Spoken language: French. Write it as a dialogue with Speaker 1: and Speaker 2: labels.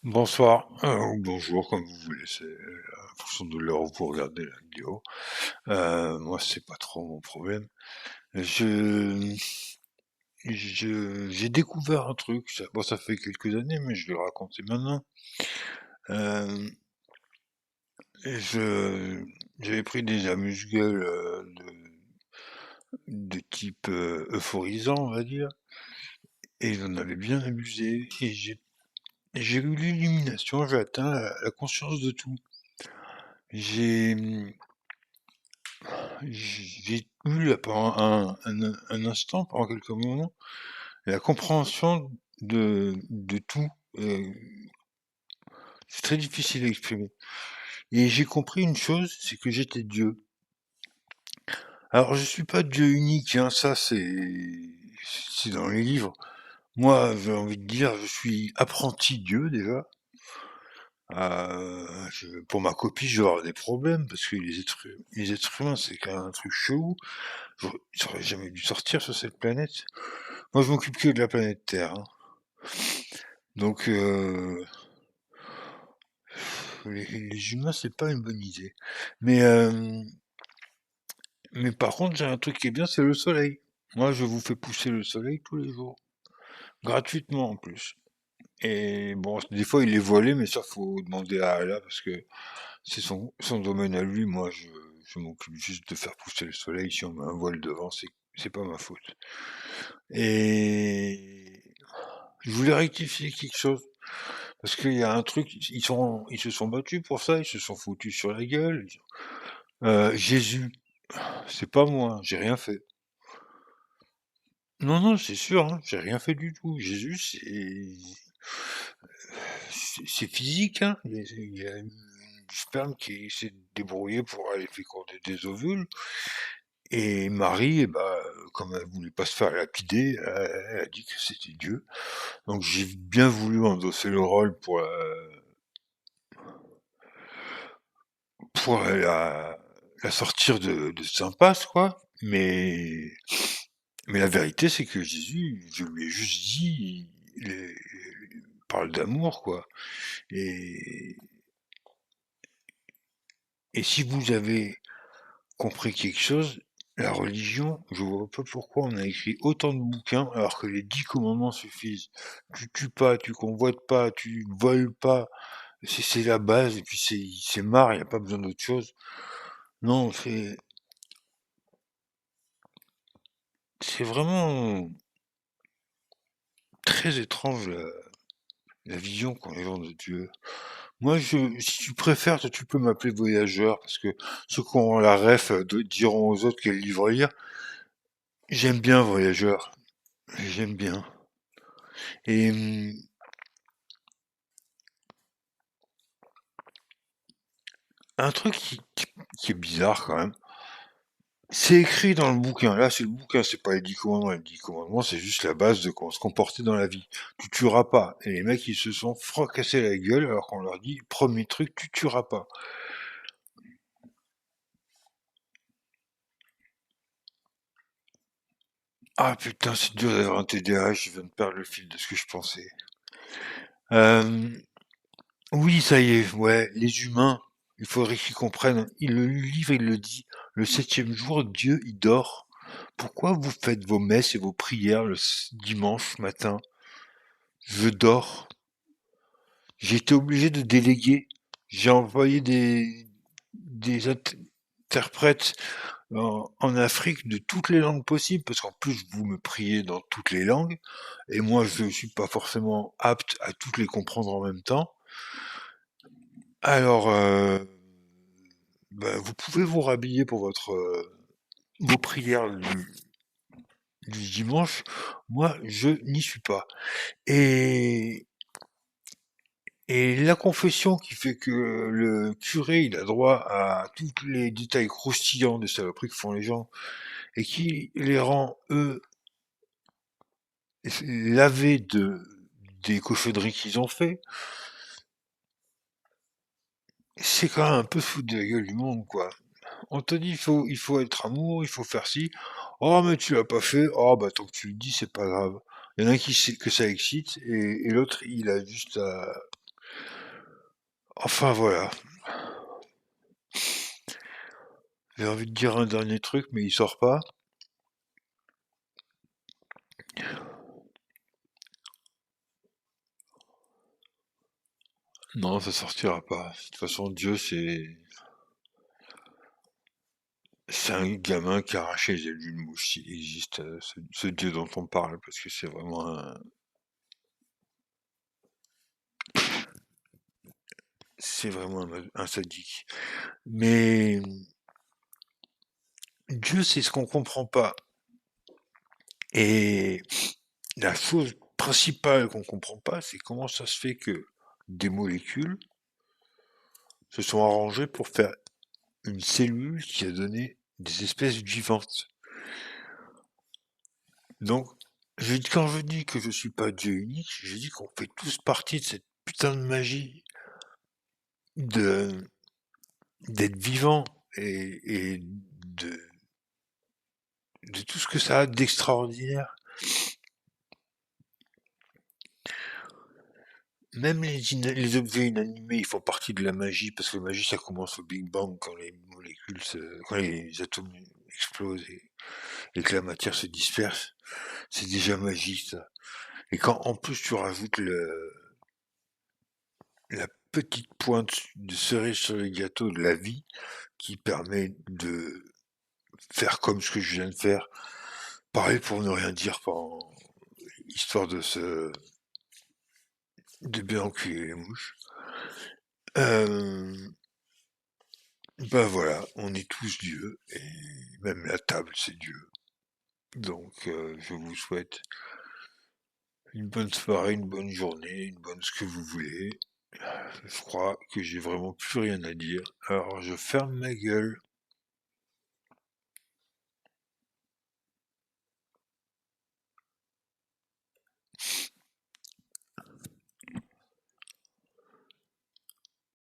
Speaker 1: Bonsoir, ou bonjour comme vous voulez, c'est en fonction de l'heure où vous regardez la vidéo. Moi, c'est pas trop mon problème. Je j'ai découvert un truc, ça fait quelques années, mais je vais le raconter maintenant. Hem, je J'avais pris des amuse-gueules, de type, euphorisant, on va dire, et j'en avais bien abusé et j'ai eu l'illumination, j'ai atteint la conscience de tout. J'ai, mmh J'ai eu là pendant un instant, pendant quelques moments, la compréhension de tout. Heu, c'est très difficile à exprimer et j'ai compris une chose, c'est que j'étais Dieu. Alors je suis pas Dieu unique, hein, ça c'est dans les livres. Moi, j'ai envie de dire, je suis apprenti Dieu déjà. Je Pour ma copie, je vais avoir des problèmes parce que les êtres humains, c'est quand même un truc chelou. Ils auraient jamais dû sortir sur cette planète. Moi, je m'occupe que de la planète Terre, hein. Donc, les humains, c'est pas une bonne idée. Mais, mais par contre, j'ai un truc qui est bien, c'est le soleil. Moi, je vous fais pousser le soleil tous les jours, gratuitement en plus. Et bon, des fois, il est voilé, mais ça, faut demander à Allah parce que c'est son domaine à lui. Moi, je m'occupe juste de faire pousser le soleil. Si on met un voile devant, c'est pas ma faute. Et je voulais rectifier quelque chose. Parce qu'il y a un truc, ils se sont battus pour ça, ils se sont foutus sur la gueule. Jésus, c'est pas moi, j'ai rien fait. Non, non, c'est sûr, hein, j'ai rien fait du tout. Jésus, c'est physique, hein. Il y a du sperme qui s'est débrouillé pour aller féconder des ovules. Et Marie, eh ben, comme elle voulait pas se faire lapider, elle a dit que c'était Dieu. Donc j'ai bien voulu endosser le rôle pour la sortir de cette impasse, quoi. Mais la vérité, c'est que Jésus, je lui ai juste dit, il parle d'amour, quoi. Et, et si vous avez compris quelque chose, la religion, je vois pas pourquoi on a écrit autant de bouquins alors que les 10 commandements suffisent. Tu tues pas, tu convoites pas, tu voles pas. C'est la base, et puis c'est marre, il n'y a pas besoin d'autre chose. Non, c'est vraiment très étrange la vision qu'ont les gens de Dieu. Moi, si tu préfères, toi, tu peux m'appeler voyageur, parce que ceux qui ont la ref diront aux autres quel livre lire. J'aime bien voyageur, j'aime bien. Et un truc qui est bizarre quand même, c'est écrit dans le bouquin. Là, c'est le bouquin, c'est pas les 10 commandements. Les 10 commandements, c'est juste la base de comment se comporter dans la vie. Tu tueras pas. Et les mecs, ils se sont fracassés la gueule alors qu'on leur dit, premier truc, tu tueras pas. Ah putain, c'est dur d'avoir un TDAH, je viens de perdre le fil de ce que je pensais. Euh, oui, ça y est, ouais, les humains, il faudrait qu'ils comprennent. Le livre, il le dit, le septième jour, Dieu, il dort. Pourquoi vous faites vos messes et vos prières le dimanche matin? Je dors. J'ai été obligé de déléguer. J'ai envoyé des interprètes en Afrique de toutes les langues possibles, parce qu'en plus, vous me priez dans toutes les langues, et moi, je suis pas forcément apte à toutes les comprendre en même temps. Alors, bah, vous pouvez vous rhabiller pour vos prières du dimanche. Moi, je n'y suis pas. Et, et la confession qui fait que le curé, il a droit à tous les détails croustillants des saloperies que font les gens, et qui les rend, eux, lavés des cochonneries qu'ils ont fait, c'est quand même un peu se foutre de la gueule du monde, quoi. On te dit, il faut être amour, il faut faire ci. Oh, mais tu l'as pas fait. Oh, bah, tant que tu le dis, c'est pas grave. Il y en a un qui sait que ça excite, et l'autre, il a juste à Enfin voilà. J'ai envie de dire un dernier truc, mais il sort pas. Non, ça sortira pas. De toute façon, Dieu, c'est un gamin qui a arraché les ailes d'une mouche, s'il existe, ce Dieu dont on parle, parce que c'est vraiment un sadique. Mais Dieu, c'est ce qu'on comprend pas. Et la chose principale qu'on comprend pas, c'est comment ça se fait que des molécules se sont arrangées pour faire une cellule qui a donné des espèces vivantes. Donc, quand je dis que je suis pas Dieu unique, je dis qu'on fait tous partie de cette putain de magie de d'être vivant et de tout ce que ça a d'extraordinaire. Même les objets inanimés, ils font partie de la magie, parce que la magie, ça commence au Big Bang, quand les quand les atomes explosent et que la matière se disperse. C'est déjà magique, ça. Et quand en plus tu rajoutes la petite pointe de cerise sur le gâteau de la vie, qui permet de faire comme ce que je viens de faire, pareil pour ne rien dire, histoire de bien enculer les mouches. Euh, Ben voilà, on est tous Dieu, et même la table, c'est Dieu. Donc, je vous souhaite une bonne soirée, une bonne journée, une bonne ce que vous voulez. Je crois que j'ai vraiment plus rien à dire. Alors, je ferme ma gueule.